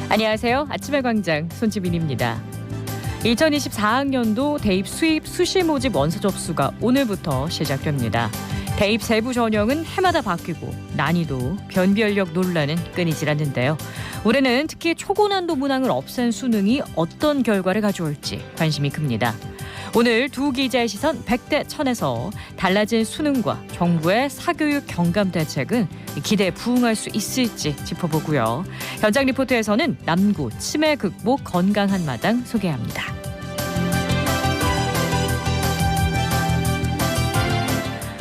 안녕하세요. 아침의 광장 손지민입니다. 2024학년도 대입 수입 수시 모집 원서 접수가 오늘부터 시작됩니다. 대입 세부 전형은 해마다 바뀌고 난이도, 변별력 논란은 끊이질 않는데요. 올해는 특히 초고난도 문항을 없앤 수능이 어떤 결과를 가져올지 관심이 큽니다. 오늘 두 기자의 시선 100대 1000에서 달라진 수능과 정부의 사교육 경감 대책은 기대에 부응할 수 있을지 짚어보고요. 현장 리포트에서는 남구 치매 극복 건강한 마당 소개합니다.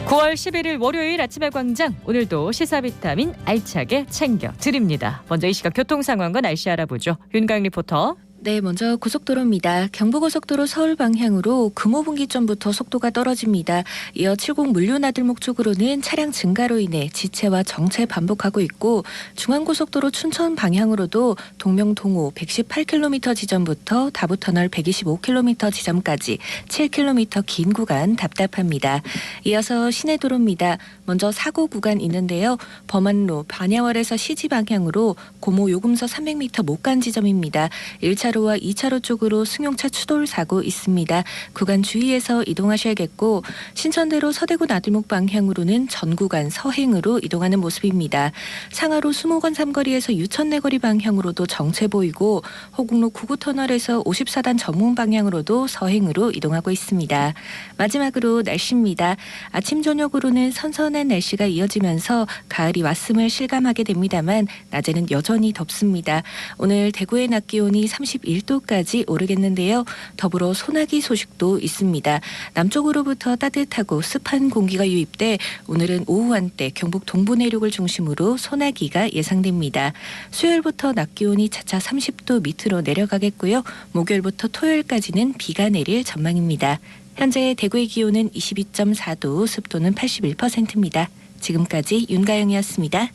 9월 11일 월요일 아침의 광장, 오늘도 시사 비타민 알차게 챙겨드립니다. 먼저 이 시각 교통 상황과 날씨 알아보죠. 윤강 리포터. 네, 먼저 고속도로입니다. 경부고속도로 서울 방향으로 금호분기점부터 속도가 떨어집니다. 이어 70 물류나들목 쪽으로는 차량 증가로 인해 지체와 정체 반복하고 있고, 중앙고속도로 춘천 방향으로도 동명동호 118km 지점부터 다부터널 125km 지점까지 7km 긴 구간 답답합니다. 이어서 시내도로입니다. 먼저 사고 구간 있는데요. 범안로 반야월에서 시지 방향으로 고모 요금서 300m 못 간 지점입니다. 1차로와 2차로 쪽으로 승용차 추돌 사고 있습니다. 구간 주의해서 이동하셔야겠고, 신천대로 서대구 나들목 방향으로는 전 구간 서행으로 이동하는 모습입니다. 상하로 수목원 삼거리에서 유천내거리 방향으로도 정체 보이고, 호국로 9구터널에서 54단 전문 방향으로도 서행으로 이동하고 있습니다. 마지막으로 날씨입니다. 아침 저녁으로는 선선한 날씨가 이어지면서 가을이 왔음을 실감하게 됩니다만 낮에는 여전히 덥습니다. 오늘 대구의 낮 기온이 31도까지 오르겠는데요. 더불어 소나기 소식도 있습니다. 남쪽으로부터 따뜻하고 습한 공기가 유입돼 오늘은 오후 한때 경북 동부 내륙을 중심으로 소나기가 예상됩니다. 수요일부터 낮 기온이 차차 30도 밑으로 내려가겠고요. 목요일부터 토요일까지는 비가 내릴 전망입니다. 현재 대구의 기온은 22.4도, 습도는 81%입니다. 지금까지 윤가영이었습니다.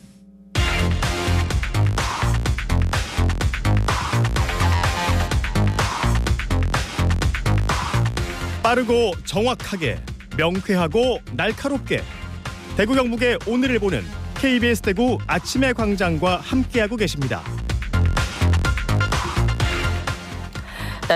빠르고 정확하게, 명쾌하고 날카롭게 대구 경북의 오늘을 보는 KBS 대구 아침의 광장과 함께하고 계십니다.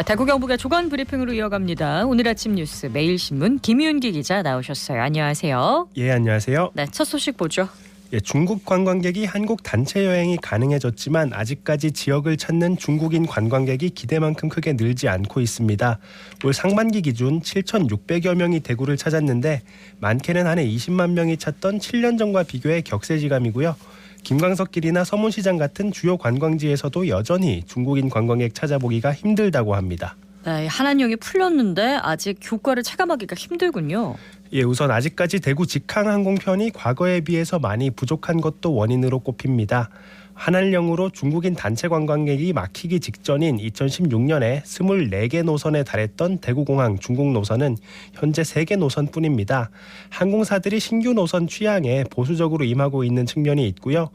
대구 경북의 조간 브리핑으로 이어갑니다. 오늘 아침 뉴스 매일신문 김윤기 기자 나오셨어요. 안녕하세요. 예, 안녕하세요. 네, 첫 소식 보죠. 예, 중국 관광객이 한국 단체 여행이 가능해졌지만 아직까지 지역을 찾는 중국인 관광객이 기대만큼 크게 늘지 않고 있습니다. 올 상반기 기준 7,600여 명이 대구를 찾았는데 많게는 한 해 20만 명이 찾던 7년 전과 비교해 격세지감이고요. 김광석길이나 서문시장 같은 주요 관광지에서도 여전히 중국인 관광객 찾아보기가 힘들다고 합니다. 네, 한한령이 풀렸는데 아직 효과를 체감하기가 힘들군요. 예, 우선 아직까지 대구 직항항공편이 과거에 비해서 많이 부족한 것도 원인으로 꼽힙니다. 한한령으로 중국인 단체 관광객이 막히기 직전인 2016년에 24개 노선에 달했던 대구공항 중국 노선은 현재 3개 노선뿐입니다. 항공사들이 신규 노선 취향에 보수적으로 임하고 있는 측면이 있고요.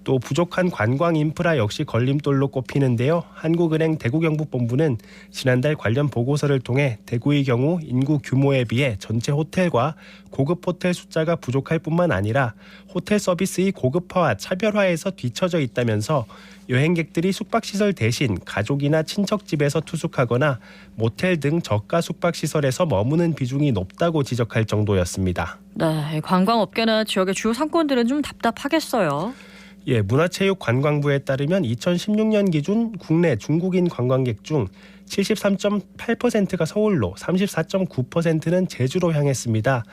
또 부족한 관광 인프라 역시 걸림돌로 꼽히는데요. 한국은행 대구경북본부는 지난달 관련 보고서를 통해 대구의 경우 인구 규모에 비해 전체 호텔과 고급 호텔 숫자가 부족할 뿐만 아니라 호텔 서비스의 고급화와 차별화에서 뒤처져 있다면서 여행객들이 숙박시설 대신 가족이나 친척 집에서 투숙하거나 모텔 등 저가 숙박시설에서 머무는 비중이 높다고 지적할 정도였습니다. 네, 관광업계나 지역의 주요 상권들은 좀 답답하겠어요. 예, 문화체육관광부에 따르면 2016년 기준 국내 중국인 관광객 중 73.8%가 서울로, 34.9%는 제주로 향했습니다.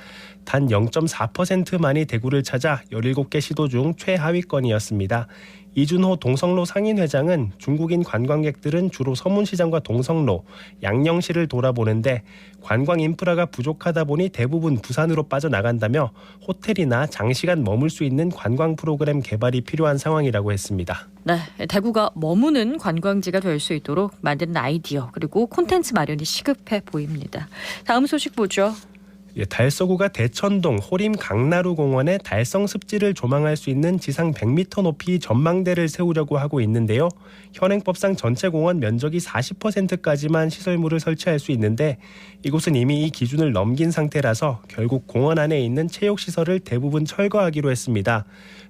단 0.4%만이 대구를 찾아 17개 시도 중 최하위권이었습니다. 이준호 동성로 상인회장은 중국인 관광객들은 주로 서문시장과 동성로, 양령시를 돌아보는데 관광 인프라가 부족하다 보니 대부분 부산으로 빠져나간다며 호텔이나 장시간 머물 수 있는 관광 프로그램 개발이 필요한 상황이라고 했습니다. 네, 대구가 머무는 관광지가 될 수 있도록 만드는 아이디어 그리고 콘텐츠 마련이 시급해 보입니다. 다음 소식 보죠. 예, 달서구가 대천동 호림 강나루 공원에 달성 습지를 조망할 수 있는 지상 100m 높이 전망대를 세우려고 하고 있는데요. 현행법상 전체 공원 면적이 40%까지만 시설물을 설치할 수 있는데 이곳은 이미 이 기준을 넘긴 상태라서 결국 공원 안에 있는 체육시설을 대부분 철거하기로 했습니다.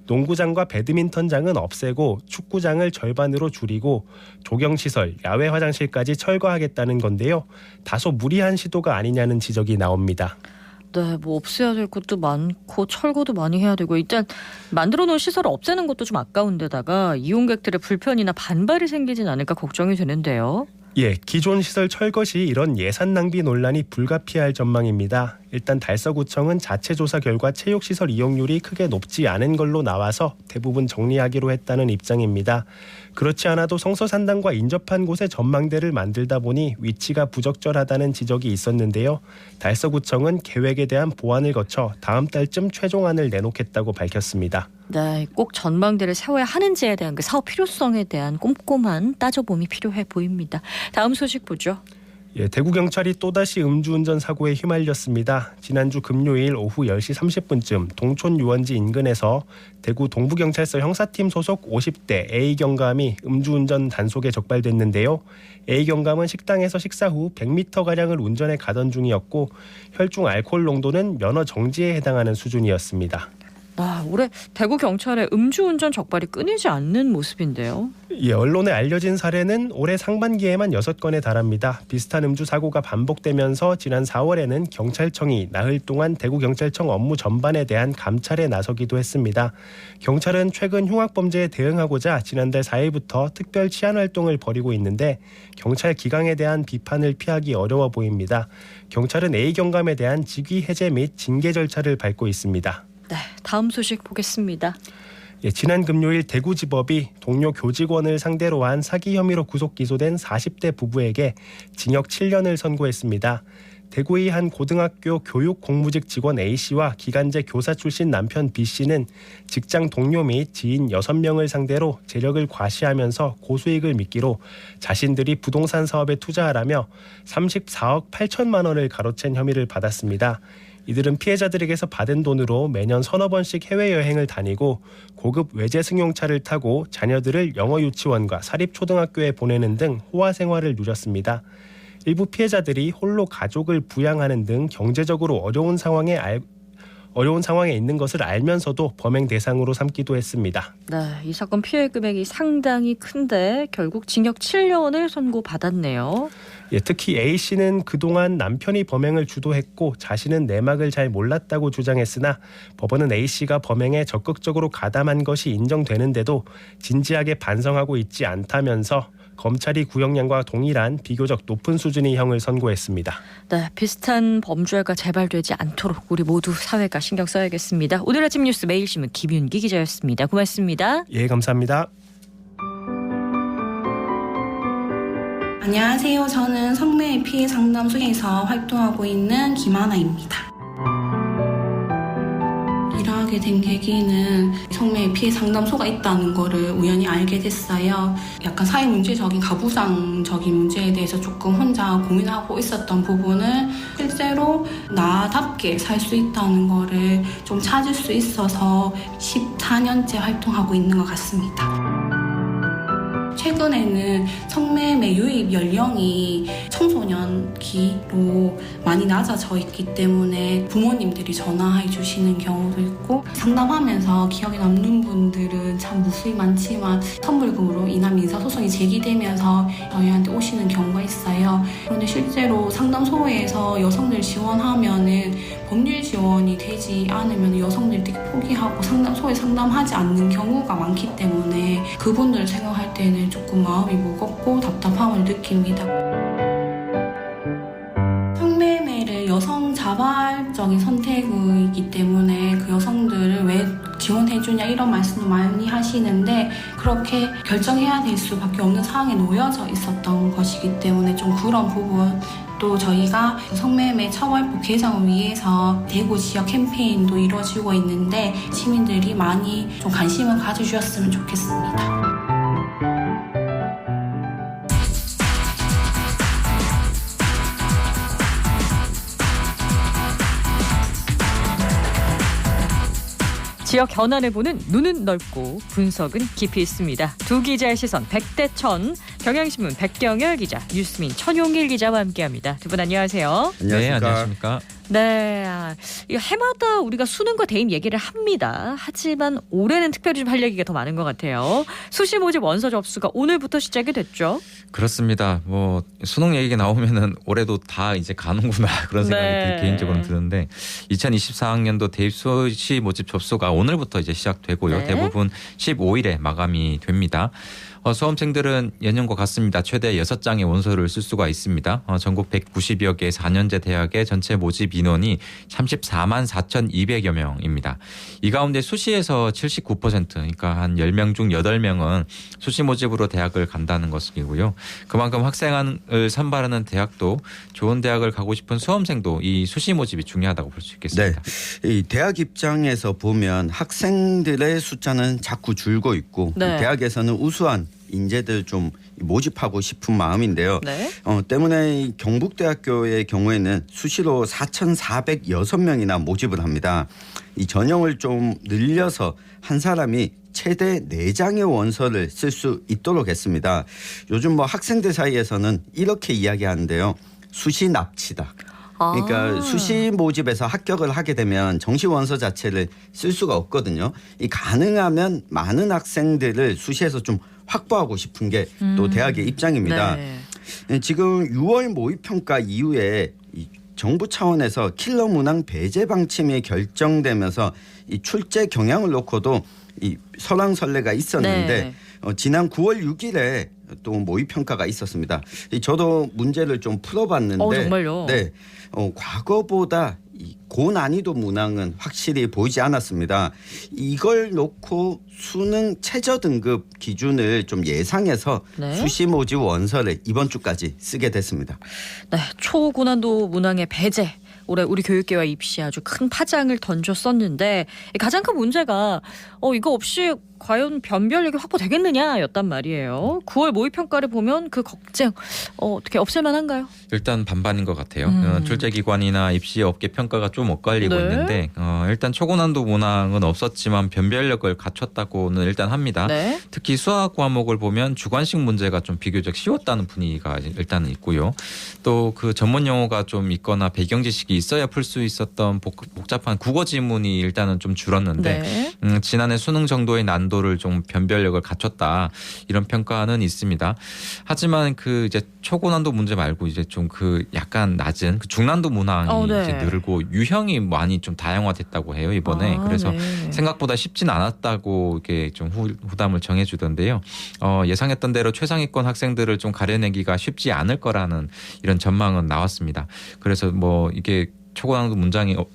농구장과 배드민턴장은 없애고 축구장을 절반으로 줄이고 조경시설, 야외 화장실까지 철거하겠다는 건데요. 다소 무리한 시도가 아니냐는 지적이 나옵니다. 네, 뭐 없애야 될 것도 많고 철거도 많이 해야 되고 일단 만들어 놓은 시설을 없애는 것도 좀 아까운데다가 이용객들의 불편이나 반발이 생기진 않을까 걱정이 되는데요. 예, 기존 시설 철거 시 이런 예산 낭비 논란이 불가피할 전망입니다. 일단 달서구청은 자체 조사 결과 체육시설 이용률이 크게 높지 않은 걸로 나와서 대부분 정리하기로 했다는 입장입니다. 그렇지 않아도 성서산당과 인접한 곳에 전망대를 만들다 보니 위치가 부적절하다는 지적이 있었는데요. 달서구청은 계획에 대한 보완을 거쳐 다음 달쯤 최종안을 내놓겠다고 밝혔습니다. 네, 꼭 전망대를 세워야 하는지에 대한 그 사업 필요성에 대한 꼼꼼한 따져봄이 필요해 보입니다. 다음 소식 보죠. 예, 대구경찰이 또다시 음주운전 사고에 휘말렸습니다. 지난주 금요일 오후 10시 30분쯤 동촌 유원지 인근에서 대구 동부경찰서 형사팀 소속 50대 A경감이 음주운전 단속에 적발됐는데요. A경감은 식당에서 식사 후 100m가량을 운전해 가던 중이었고 혈중 알코올 농도는 면허 정지에 해당하는 수준이었습니다. 올해 대구 경찰의 음주운전 적발이 끊이지 않는 모습인데요. 예, 언론에 알려진 사례는 올해 상반기에만 6건에 달합니다. 비슷한 음주 사고가 반복되면서 지난 4월에는 경찰청이 나흘 동안 대구경찰청 업무 전반에 대한 감찰에 나서기도 했습니다. 경찰은 최근 흉악범죄에 대응하고자 지난달 4일부터 특별 치안활동을 벌이고 있는데 경찰 기강에 대한 비판을 피하기 어려워 보입니다. 경찰은 A경감에 대한 직위 해제 및 징계 절차를 밟고 있습니다. 네, 다음 소식 보겠습니다. 예, 지난 금요일 대구지법이 동료 교직원을 상대로 한 사기 혐의로 구속 기소된 40대 부부에게 징역 7년을 선고했습니다. 대구의 한 고등학교 교육 공무직 직원 A씨와 기간제 교사 출신 남편 B씨는 직장 동료 및 지인 6명을 상대로 재력을 과시하면서 고수익을 미끼로 자신들이 부동산 사업에 투자하라며 34억 8천만 원을 가로챈 혐의를 받았습니다. 이들은 피해자들에게서 받은 돈으로 매년 서너 번씩 해외여행을 다니고 고급 외제 승용차를 타고 자녀들을 영어 유치원과 사립초등학교에 보내는 등 호화 생활을 누렸습니다. 일부 피해자들이 홀로 가족을 부양하는 등 경제적으로 어려운 상황에 있는 것을 알면서도 범행 대상으로 삼기도 했습니다. 네, 이 사건 피해 금액이 상당히 큰데 결국 징역 7년을 선고받았네요. 예, 특히 A씨는 그동안 남편이 범행을 주도했고 자신은 내막을 잘 몰랐다고 주장했으나 법원은 A씨가 범행에 적극적으로 가담한 것이 인정되는데도 진지하게 반성하고 있지 않다면서 검찰이 구형량과 동일한 비교적 높은 수준의 형을 선고했습니다. 네, 비슷한 범죄가 재발되지 않도록 우리 모두 사회가 신경 써야겠습니다. 오늘 아침 뉴스 매일신문 김윤기 기자였습니다. 고맙습니다. 예, 감사합니다. 안녕하세요. 저는 성매매 피해 상담소에서 활동하고 있는 김하나입니다. 일하게 된 계기는 성매매 피해 상담소가 있다는 거를 우연히 알게 됐어요. 약간 사회 문제적인 가부장적인 문제에 대해서 조금 혼자 고민하고 있었던 부분을 실제로 나답게 살 수 있다는 거를 좀 찾을 수 있어서 14년째 활동하고 있는 것 같습니다. 최근에는 성매매 유입 연령이 청소년기로 많이 낮아져 있기 때문에 부모님들이 전화해 주시는 경우도 있고 상담하면서 기억에 남는 분들은 참 무수히 많지만 선불금으로 인한 민사소송이 제기되면서 저희한테 오시는 경우가 있어요. 그런데 실제로 상담소에서 여성들 지원하면은 법률 지원이 되지 않으면 여성들이 포기하고 상담소에 상담하지 않는 경우가 많기 때문에 그분들 생각할 때는 조금 마음이 무겁고 답답함을 느낍니다. 성매매를 여성 자발적인 선택이기 때문에 그 여성들을 왜 지원해주냐 이런 말씀도 많이 하시는데 그렇게 결정해야 될 수밖에 없는 상황에 놓여져 있었던 것이기 때문에 좀 그런 부분 또 저희가 성매매 처벌법 개정을 위해서 대구 지역 캠페인도 이루어지고 있는데 시민들이 많이 좀 관심을 가져주셨으면 좋겠습니다. 지역 현안을 보는 눈은 넓고 분석은 깊이 있습니다. 두 기자의 시선 100대 1000, 경향신문 백경열 기자, 뉴스민 천용길 기자와 함께합니다. 두 분 안녕하세요. 네, 안녕하십니까. 네, 이거 해마다 우리가 수능과 대입 얘기를 합니다. 하지만 올해는 특별히 좀 할 얘기가 더 많은 것 같아요. 수시 모집 원서 접수가 오늘부터 시작이 됐죠. 그렇습니다. 뭐 수능 얘기가 나오면은 올해도 다 이제 가는구나 그런 생각이 네. 개인적으로 드는데 2024학년도 대입 수시 모집 접수가 오늘부터 이제 시작되고요. 네. 대부분 15일에 마감이 됩니다. 수험생들은 예년과 같습니다. 최대 6장의 원서를 쓸 수가 있습니다. 전국 190여 개 4년제 대학의 전체 모집 인원이 34만 4,200여 명입니다. 이 가운데 수시에서 79%, 그러니까 한 10명 중 8명은 수시 모집으로 대학을 간다는 것이고요. 그만큼 학생을 선발하는 대학도 좋은 대학을 가고 싶은 수험생도 이 수시 모집이 중요하다고 볼 수 있겠습니다. 네, 이 대학 입장에서 보면 학생들의 숫자는 자꾸 줄고 있고 네. 대학에서는 우수한 인재들 좀 모집하고 싶은 마음인데요. 네. 때문에 이 경북대학교의 경우에는 수시로 4,406명이나 모집을 합니다. 이 전형을 좀 늘려서 한 사람이 최대 4장의 원서를 쓸 수 있도록 했습니다. 요즘 뭐 학생들 사이에서는 이렇게 이야기하는데요. 수시 납치다. 그러니까 수시 모집에서 합격을 하게 되면 정시 원서 자체를 쓸 수가 없거든요. 이 가능하면 많은 학생들을 수시에서 좀 확보하고 싶은 게 또 대학의 입장입니다. 네. 지금 6월 모의평가 이후에 이 정부 차원에서 킬러 문항 배제 방침이 결정되면서 이 출제 경향을 놓고도 이 설왕설래가 있었는데 네. 지난 9월 6일에 또 모의평가가 있었습니다. 저도 문제를 좀 풀어봤는데 정말요? 네, 과거보다 이 고난이도 문항은 확실히 보이지 않았습니다. 이걸 놓고 수능 최저 등급 기준을 좀 예상해서 네. 수시 모집 원서를 이번 주까지 쓰게 됐습니다. 네, 초고난도 문항의 배제. 올해 우리 교육계와 입시 아주 큰 파장을 던졌었는데 가장 큰 문제가 이거 없이 과연 변별력이 확보되겠느냐였단 말이에요. 9월 모의평가를 보면 그 걱정 어떻게 없앨 만한가요? 일단 반반인 것 같아요. 출제기관이나 입시업계 평가가 좀 엇갈리고 네. 있는데 일단 초고난도 문항은 없었지만 변별력을 갖췄다고는 일단 합니다. 네. 특히 수학 과목을 보면 주관식 문제가 좀 비교적 쉬웠다는 분위기가 일단은 있고요. 또 그 전문 용어가 좀 있거나 배경 지식이 있어야 풀 수 있었던 복잡한 국어 지문이 일단은 좀 줄었는데 네. 지난해 수능 정도의 난도를 좀 변별력을 갖췄다 이런 평가는 있습니다. 하지만 그 이제 초고난도 문제 말고 이제 좀 그 약간 낮은 그 중난도 문항이 네. 이제 늘고 유형이 많이 좀 다양화됐다고 해요 이번에. 그래서 네. 생각보다 쉽진 않았다고 이렇게 좀 후담을 정해주던데요. 예상했던 대로 최상위권 학생들을 좀 가려내기가 쉽지 않을 거라는 이런 전망은 나왔습니다. 그래서 뭐 이게 초고난도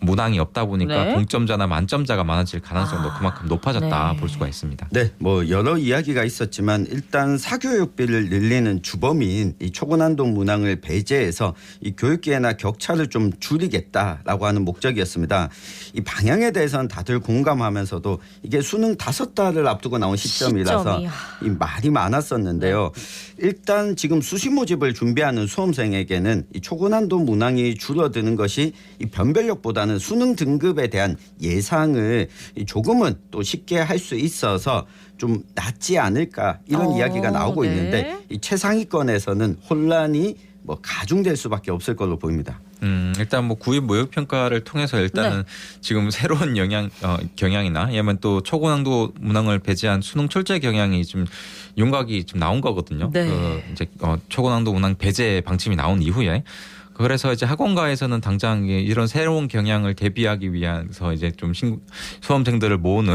문항이 없다 보니까 네. 공점자나 만점자가 많아질 가능성도 그만큼 높아졌다 네. 볼 수가 있습니다. 네, 뭐 여러 이야기가 있었지만 일단 사교육비를 늘리는 주범인 이 초고난도 문항을 배제해서 이 교육계나 격차를 좀 줄이겠다라고 하는 목적이었습니다. 이 방향에 대해서는 다들 공감하면서도 이게 수능 5달을 앞두고 나온 시점이라서 이 말이 많았었는데요. 일단 지금 수시 모집을 준비하는 수험생에게는 이 초고난도 문항이 줄어드는 것이 이 변별력보다는 수능 등급에 대한 예상을 조금은 또 쉽게 할 수 있어서 좀 낫지 않을까 이런 이야기가 나오고 네. 있는데 이 최상위권에서는 혼란이 뭐 가중될 수밖에 없을 걸로 보입니다. 일단 뭐 구입 모의평가를 통해서 일단은 네. 지금 새로운 경향이나 아니면 또 초고난도 문항을 배제한 수능 출제 경향이 좀 윤곽이 좀 나온 거거든요. 네. 이제 초고난도 문항 배제 방침이 나온 이후에. 그래서 이제 학원가에서는 당장 이런 새로운 경향을 대비하기 위해서 이제 좀 수험생들을 모으는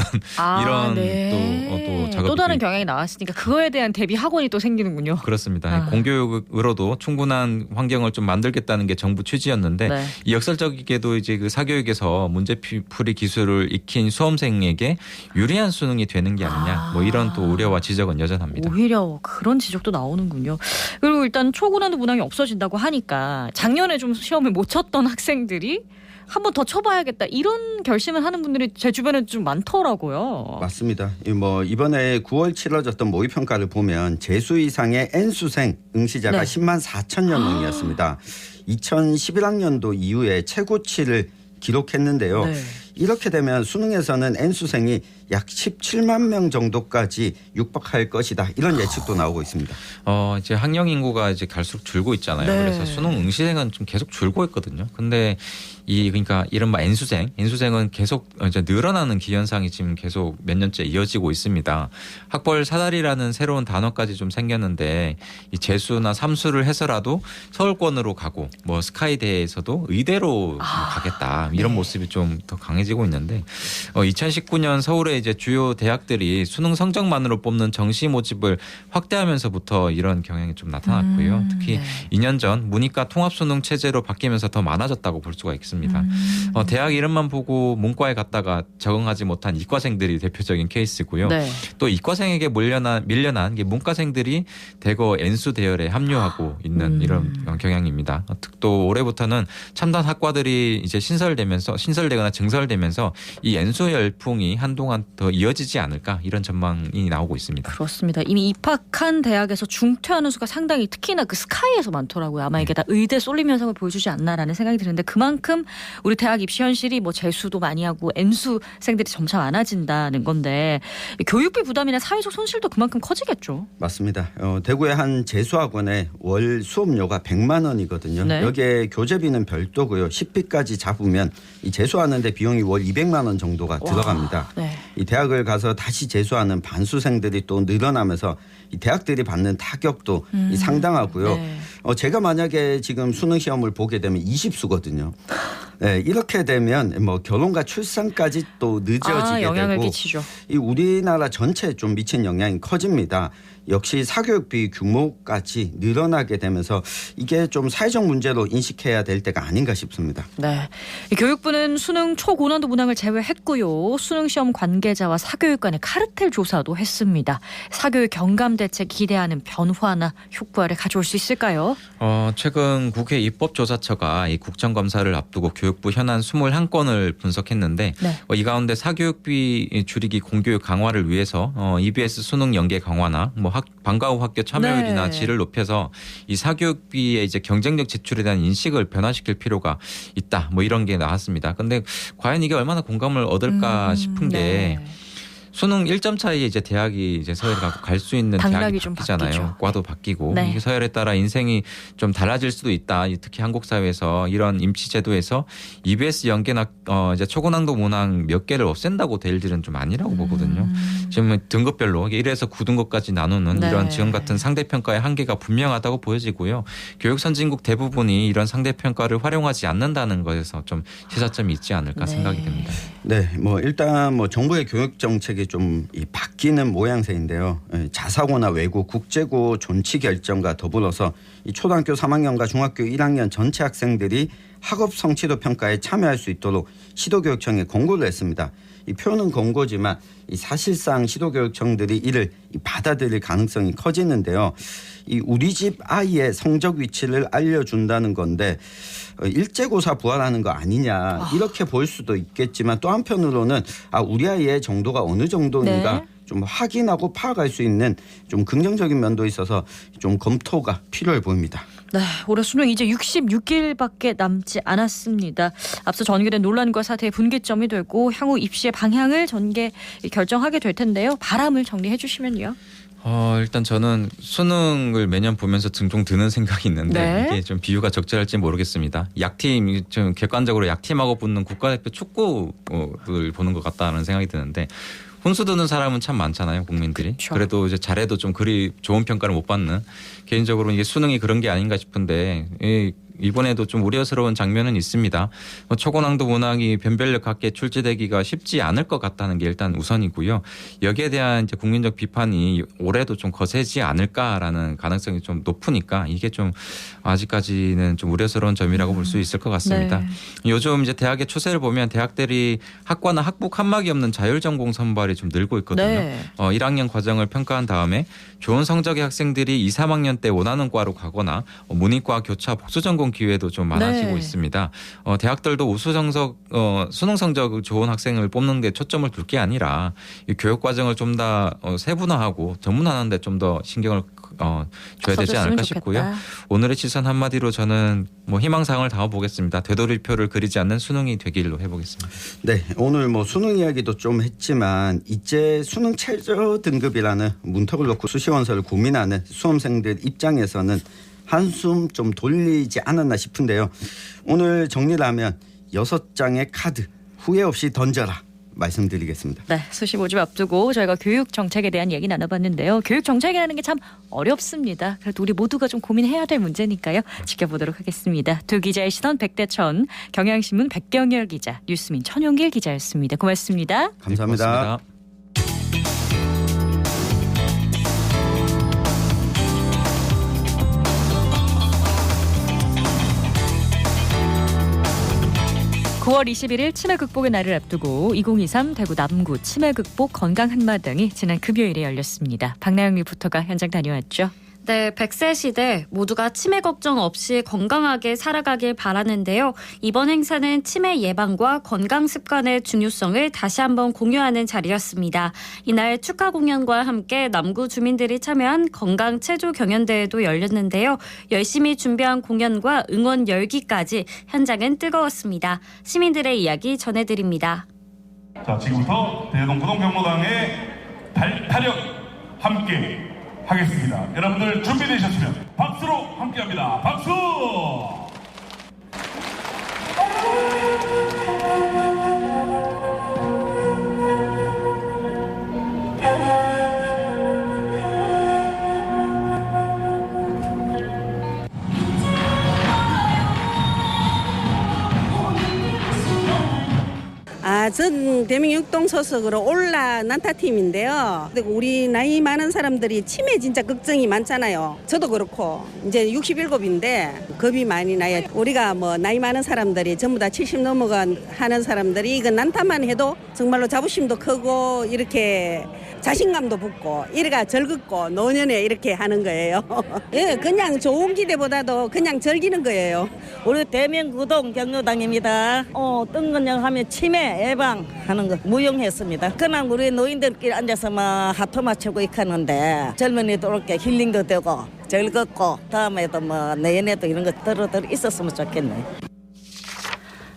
이런 또 작업이 또 다른 경향이 나왔으니까 그거에 대한 대비 학원이 또 생기는군요. 그렇습니다. 공교육으로도 충분한 환경을 좀 만들겠다는 게 정부 취지였는데 네. 이 역설적이게도 이제 그 사교육에서 문제풀이 기술을 익힌 수험생에게 유리한 수능이 되는 게 아니냐 뭐 이런 또 우려와 지적은 여전합니다. 오히려 그런 지적도 나오는군요. 그리고 일단 초고난도 문항이 없어진다고 하니까 작년에 좀 시험을 못 쳤던 학생들이 한 번 더 쳐봐야겠다 이런 결심을 하는 분들이 제 주변에 좀 많더라고요. 맞습니다. 뭐 이번에 9월 치러졌던 모의평가를 보면 재수 이상의 N수생 응시자가 네. 10만 4천여 명이었습니다. 2011학년도 이후에 최고치를 기록했는데요. 네. 이렇게 되면 수능에서는 N수생이 약 17만 명 정도까지 육박할 것이다. 이런 예측도 나오고 있습니다. 이제 학령 인구가 이제 갈수록 줄고 있잖아요. 네. 그래서 수능 응시생은 좀 계속 줄고 있거든요. 근데 그러니까 이른바 N수생은 계속 이제 늘어나는 기현상이 지금 계속 몇 년째 이어지고 있습니다. 학벌 사다리라는 새로운 단어까지 좀 생겼는데 이 재수나 삼수를 해서라도 서울권으로 가고 뭐 스카이대에서도 의대로 가겠다 이런 모습이 좀 더 강해지고 있는데 2019년 서울의 이제 주요 대학들이 수능 성적만으로 뽑는 정시 모집을 확대하면서부터 이런 경향이 좀 나타났고요. 특히 2년 전 문이과 통합수능 체제로 바뀌면서 더 많아졌다고 볼 수가 있습니다. 대학 이름만 보고 문과에 갔다가 적응하지 못한 이과생들이 대표적인 케이스고요. 네. 또 이과생에게 밀려난 문과생들이 대거 N수 대열에 합류하고 있는 이런 경향입니다. 또 올해부터는 첨단 학과들이 이제 신설되거나 증설되면서 이 N수 열풍이 한동안 더 이어지지 않을까 이런 전망이 나오고 있습니다. 그렇습니다. 이미 입학한 대학에서 중퇴하는 수가 상당히 특히나 그 스카이에서 많더라고요. 아마 이게 다 의대 쏠림 현상을 보여주지 않나라는 생각이 드는데 그만큼 우리 대학 입시 현실이 뭐 재수도 많이 하고 N수생들이 점차 많아진다는 건데 교육비 부담이나 사회적 손실도 그만큼 커지겠죠. 맞습니다. 대구의 한 재수학원의 월 수업료가 100만 원이거든요. 네. 여기에 교재비는 별도고요. 식비까지 잡으면 이 재수하는데 비용이 월 200만 원 정도가 들어갑니다. 네. 이 대학을 가서 다시 재수하는 반수생들이 또 늘어나면서 이 대학들이 받는 타격도 상당하고요. 네. 제가 만약에 지금 수능 시험을 보게 되면 20수거든요. 네, 이렇게 되면 뭐 결혼과 출산까지 또 늦어지게 영향을 되고 끼치죠. 이 우리나라 전체에 좀 미친 영향이 커집니다. 역시 사교육비 규모까지 늘어나게 되면서 이게 좀 사회적 문제로 인식해야 될 때가 아닌가 싶습니다. 네, 이 교육부는 수능 초고난도 문항을 제외했고요. 수능 시험 관계자와 사교육 간의 카르텔 조사도 했습니다. 사교육 경감 대책 기대하는 변화나 효과를 가져올 수 있을까요? 최근 국회 입법조사처가 이 국정감사를 앞두고 교육부 현안 21건을 분석했는데 네. 이 가운데 사교육비 줄이기 공교육 강화를 위해서 EBS 수능 연계 강화나 뭐 방과 후 학교 참여율이나 네. 질을 높여서 이 사교육비의 이제 경쟁력 지출에 대한 인식을 변화시킬 필요가 있다. 뭐 이런 게 나왔습니다. 근데 과연 이게 얼마나 공감을 얻을까 싶은 게 네. 수능 1점 차이에 이제 대학이 이제 서열을 갖고 갈 수 있는 당락이 대학이 좀 바뀌잖아요. 바뀌죠. 과도 바뀌고 네. 이게 서열에 따라 인생이 좀 달라질 수도 있다. 특히 한국 사회에서 이런 임시 제도에서 EBS 연계나 이제 초고난도 문항 몇 개를 없앤다고 될 일은 좀 아니라고 보거든요. 지금 등급별로 1에서 9등급까지 나누는 네. 이런 지금 같은 상대평가의 한계가 분명하다고 보여지고요. 교육 선진국 대부분이 이런 상대평가를 활용하지 않는다는 것에서 좀 시사점이 있지 않을까 네. 생각이 됩니다. 네, 뭐 일단 뭐 정부의 교육 정책이 좀 바뀌는 모양새인데요. 자사고나 외고, 국제고 존치 결정과 더불어서 이 초등학교 3학년과 중학교 1학년 전체 학생들이 학업 성취도 평가에 참여할 수 있도록 시도교육청에 공고를 했습니다. 이 표는 공고지만 이 사실상 시도교육청들이 이를 받아들일 가능성이 커지는데요. 이 우리 집 아이의 성적 위치를 알려준다는 건데 일제고사 부활하는 거 아니냐 이렇게 볼 수도 있겠지만 또 한편으로는 우리 아이의 정도가 어느 정도인가 네. 좀 확인하고 파악할 수 있는 좀 긍정적인 면도 있어서 좀 검토가 필요해 보입니다. 네, 올해 수능 이제 66일밖에 남지 않았습니다. 앞서 전개된 논란과 사태의 분기점이 되고 향후 입시의 방향을 결정하게 될 텐데요. 바람을 정리해 주시면요. 일단 저는 수능을 매년 보면서 종종 드는 생각이 있는데 네. 이게 좀 비유가 적절할지 모르겠습니다. 약팀, 좀 객관적으로 약팀하고 붙는 국가대표 축구를 보는 것 같다는 생각이 드는데 혼수 드는 사람은 참 많잖아요, 국민들이. 그렇죠. 그래도 이제 잘해도 좀 그리 좋은 평가를 못 받는 개인적으로 이게 수능이 그런 게 아닌가 싶은데 이번에도 좀 우려스러운 장면은 있습니다. 초고난도 문항이 변별력 갖게 출제되기가 쉽지 않을 것 같다는 게 일단 우선이고요. 여기에 대한 이제 국민적 비판이 올해도 좀 거세지 않을까라는 가능성이 좀 높으니까 이게 좀 아직까지는 좀 우려스러운 점이라고 볼 수 있을 것 같습니다. 네. 요즘 이제 대학의 추세를 보면 대학들이 학과나 학북 한막이 없는 자율전공 선발이 좀 늘고 있거든요. 네. 1학년 과정을 평가한 다음에 좋은 성적의 학생들이 2, 3학년 때 원하는 과로 가거나 문이과 교차 복수전공 기회도 좀 많아지고 네. 있습니다. 대학들도 수능 성적 좋은 학생을 뽑는 데 초점을 둘 게 아니라 이 교육 과정을 좀 더 세분화하고 전문화하는 데 좀 더 신경을 줘야 되지 써줬으면 않을까 좋겠다. 싶고요. 오늘의 시선 한마디로 저는 희망사항을 담아보겠습니다. 되돌이표를 그리지 않는 수능이 되길로 해보겠습니다. 네, 오늘 수능 이야기도 좀 했지만 이제 수능 최저 등급이라는 문턱을 놓고 수시원서를 고민하는 수험생들 입장에서는 한숨 좀 돌리지 않았나 싶은데요. 오늘 정리를 하면 6장의 카드 후회 없이 던져라 말씀드리겠습니다. 네, 수시 모집 앞두고 저희가 교육 정책에 대한 얘기 나눠봤는데요. 교육 정책이라는 게 참 어렵습니다. 그래도 우리 모두가 좀 고민해야 될 문제니까요. 지켜보도록 하겠습니다. 두 기자의 시선 백대천, 경향신문 백경열 기자, 뉴스민 천용길 기자였습니다. 고맙습니다. 감사합니다. 고맙습니다. 9월 21일 치매 극복의 날을 앞두고 2023 대구 남구 치매 극복 건강 한마당이 지난 금요일에 열렸습니다. 박나영 리포터가 현장 다녀왔죠. 네, 100세 시대 모두가 치매 걱정 없이 건강하게 살아가길 바라는데요. 이번 행사는 치매 예방과 건강 습관의 중요성을 다시 한번 공유하는 자리였습니다. 이날 축하 공연과 함께 남구 주민들이 참여한 건강 체조 경연대회도 열렸는데요. 열심히 준비한 공연과 응원 열기까지 현장은 뜨거웠습니다. 시민들의 이야기 전해드립니다. 자, 지금부터 대동구동경로당의 발타력 함께 하겠습니다. 여러분들 준비되셨으면 박수로 함께합니다. 박수! 전 대명 육동 소속으로 올라 난타팀인데요. 우리 나이 많은 사람들이 치매 진짜 걱정이 많잖아요. 저도 그렇고 이제 67인데 겁이 많이 나요. 우리가 나이 많은 사람들이 전부 다 70 넘어간 하는 사람들이 이거 난타만 해도 정말로 자부심도 크고 이렇게 자신감도 붙고 이래가 즐겁고 노년에 이렇게 하는 거예요. 예, 그냥 좋은 기대보다도 그냥 즐기는 거예요. 우리 대명구동 경로당입니다. 뜬건영 하면 치매 예방하는 거 무용했습니다. 그냥 우리 노인들끼리 앉아서 하트 맞추고 있었는데 젊은이도 이렇게 힐링도 되고 즐겁고 다음에도 내년에도 이런 거 들어 있었으면 좋겠네요.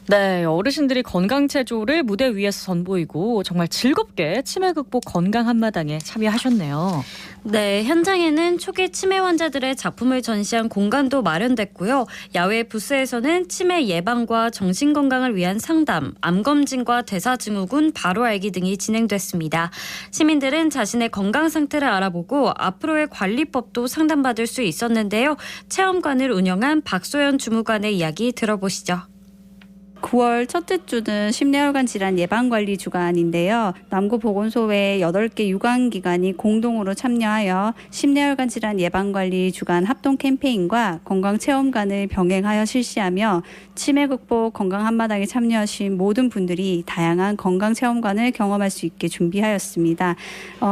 네, 어르신들이 건강체조를 무대 위에서 선보이고 정말 즐겁게 치매 극복 건강 한마당에 참여하셨네요. 네, 현장에는 초기 치매 환자들의 작품을 전시한 공간도 마련됐고요. 야외 부스에서는 치매 예방과 정신건강을 위한 상담, 암검진과 대사증후군 바로 알기 등이 진행됐습니다. 시민들은 자신의 건강 상태를 알아보고 앞으로의 관리법도 상담받을 수 있었는데요. 체험관을 운영한 박소연 주무관의 이야기 들어보시죠. 9월 첫째 주는 심내혈관 질환 예방관리 주간인데요. 남구보건소의 8개 유관기관이 공동으로 참여하여 심내혈관 질환 예방관리 주간 합동 캠페인과 건강체험관을 병행하여 실시하며 치매 극복 건강 한마당에 참여하신 모든 분들이 다양한 건강체험관을 경험할 수 있게 준비하였습니다.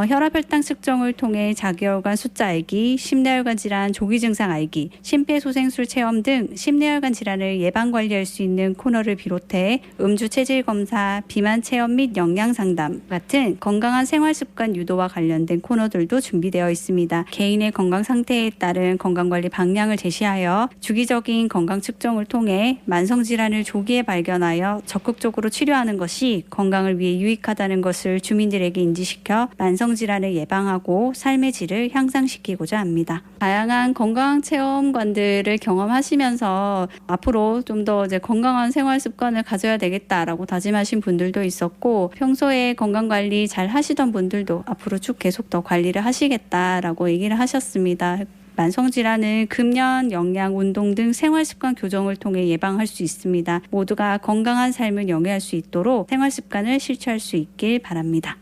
혈압혈당 측정을 통해 자기혈관 숫자 알기, 심내혈관 질환 조기 증상 알기, 심폐소생술 체험 등 심내혈관 질환을 예방관리할 수 있는 코너를 비롯해 음주 체질 검사, 비만 체험 및 영양 상담 같은 건강한 생활 습관 유도와 관련된 코너들도 준비되어 있습니다. 개인의 건강 상태에 따른 건강관리 방향을 제시하여 주기적인 건강 측정을 통해 만성 질환을 조기에 발견하여 적극적으로 치료하는 것이 건강을 위해 유익하다는 것을 주민들에게 인지시켜 만성 질환을 예방하고 삶의 질을 향상시키고자 합니다. 다양한 건강 체험관들을 경험하시면서 앞으로 좀 더 건강한 생활 습관을 가져야 되겠다라고 다짐하신 분들도 있었고, 평소에 건강관리 잘 하시던 분들도 앞으로 쭉 계속 더 관리를 하시겠다라고 얘기를 하셨습니다. 만성질환을 금연, 영양, 운동 등 생활습관 교정을 통해 예방할 수 있습니다. 모두가 건강한 삶을 영위할 수 있도록 생활습관을 실천할 수 있길 바랍니다.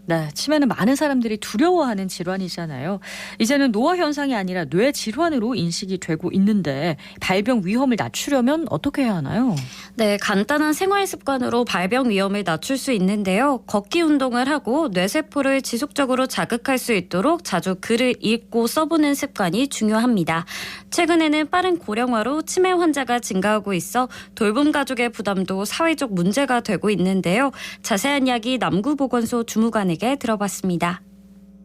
네, 치매는 많은 사람들이 두려워하는 질환이잖아요. 이제는 노화 현상이 아니라 뇌 질환으로 인식이 되고 있는데 발병 위험을 낮추려면 어떻게 해야 하나요? 네, 간단한 생활 습관으로 발병 위험을 낮출 수 있는데요. 걷기 운동을 하고 뇌세포를 지속적으로 자극할 수 있도록 자주 글을 읽고 써보는 습관이 중요합니다. 최근에는 빠른 고령화로 치매 환자가 증가하고 있어 돌봄 가족의 부담도 사회적 문제가 되고 있는데요. 자세한 이야기 남구보건소 주무관에게 들어봤습니다.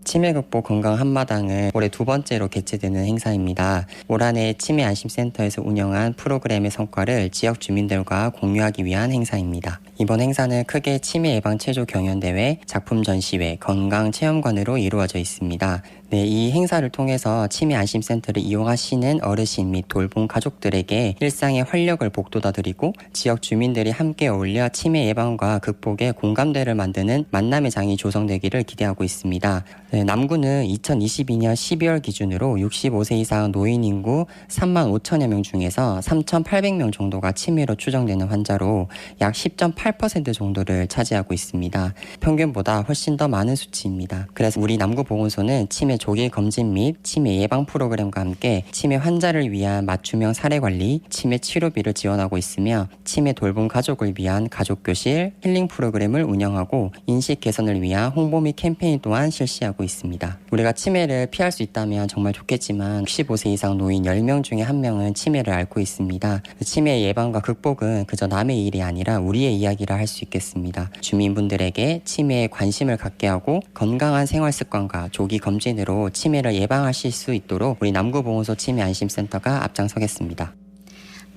치매 극복 건강 한마당은 올해 2번째로 개최되는 행사입니다. 올 한 해 치매 안심센터에서 운영한 프로그램의 성과를 지역 주민들과 공유하기 위한 행사입니다. 이번 행사는 크게 치매 예방 체조 경연대회, 작품 전시회, 건강 체험관으로 이루어져 있습니다. 네, 이 행사를 통해서 치매 안심센터를 이용하시는 어르신 및 돌봄 가족들에게 일상의 활력을 북돋아드리고 지역 주민들이 함께 어울려 치매 예방과 극복에 공감대를 만드는 만남의 장이 조성되기를 기대하고 있습니다. 네, 남구는 2022년 12월 기준으로 65세 이상 노인 인구 3만 5천여 명 중에서 3,800명 정도가 치매로 추정되는 환자로 약 10.8% 정도를 차지하고 있습니다. 평균보다 훨씬 더 많은 수치입니다. 그래서 우리 남구보건소는 치매 조기 검진 및 치매 예방 프로그램과 함께 치매 환자를 위한 맞춤형 사례 관리, 치매 치료비를 지원하고 있으며 치매 돌봄 가족을 위한 가족교실, 힐링 프로그램을 운영하고 인식 개선을 위한 홍보 및 캠페인 또한 실시하고 있습니다. 우리가 치매를 피할 수 있다면 정말 좋겠지만 65세 이상 노인 10명 중에 1명은 치매를 앓고 있습니다. 치매 예방과 극복은 그저 남의 일이 아니라 우리의 이야기라 할 수 있겠습니다. 주민분들에게 치매에 관심을 갖게 하고 건강한 생활 습관과 조기 검진으로 치매를 예방하실 수 있도록 우리 남구보건소 치매안심센터가 앞장서겠습니다.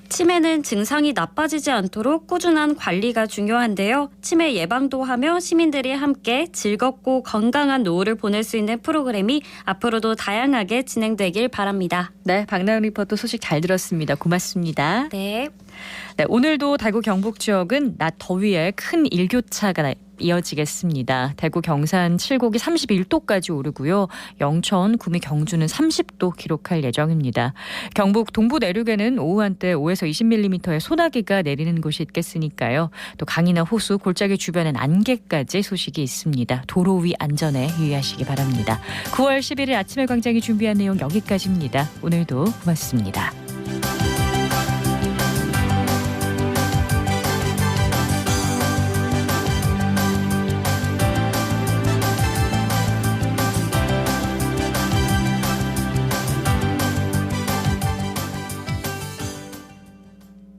치매는 증상이 나빠지지 않도록 꾸준한 관리가 중요한데요. 치매 예방도 하며 시민들이 함께 즐겁고 건강한 노후를 보낼 수 있는 프로그램이 앞으로도 다양하게 진행되길 바랍니다. 네, 박나은 리포터 소식 잘 들었습니다. 고맙습니다. 네. 네, 오늘도 대구 경북 지역은 낮 더위에 큰 일교차가 이어지겠습니다. 대구 경산 칠곡이 31도까지 오르고요. 영천, 구미, 경주는 30도 기록할 예정입니다. 경북 동부 내륙에는 오후 한때 5에서 20mm의 소나기가 내리는 곳이 있겠으니까요. 또 강이나 호수, 골짜기 주변엔 안개까지 소식이 있습니다. 도로 위 안전에 유의하시기 바랍니다. 9월 11일 아침에 광장이 준비한 내용 여기까지입니다. 오늘도 고맙습니다.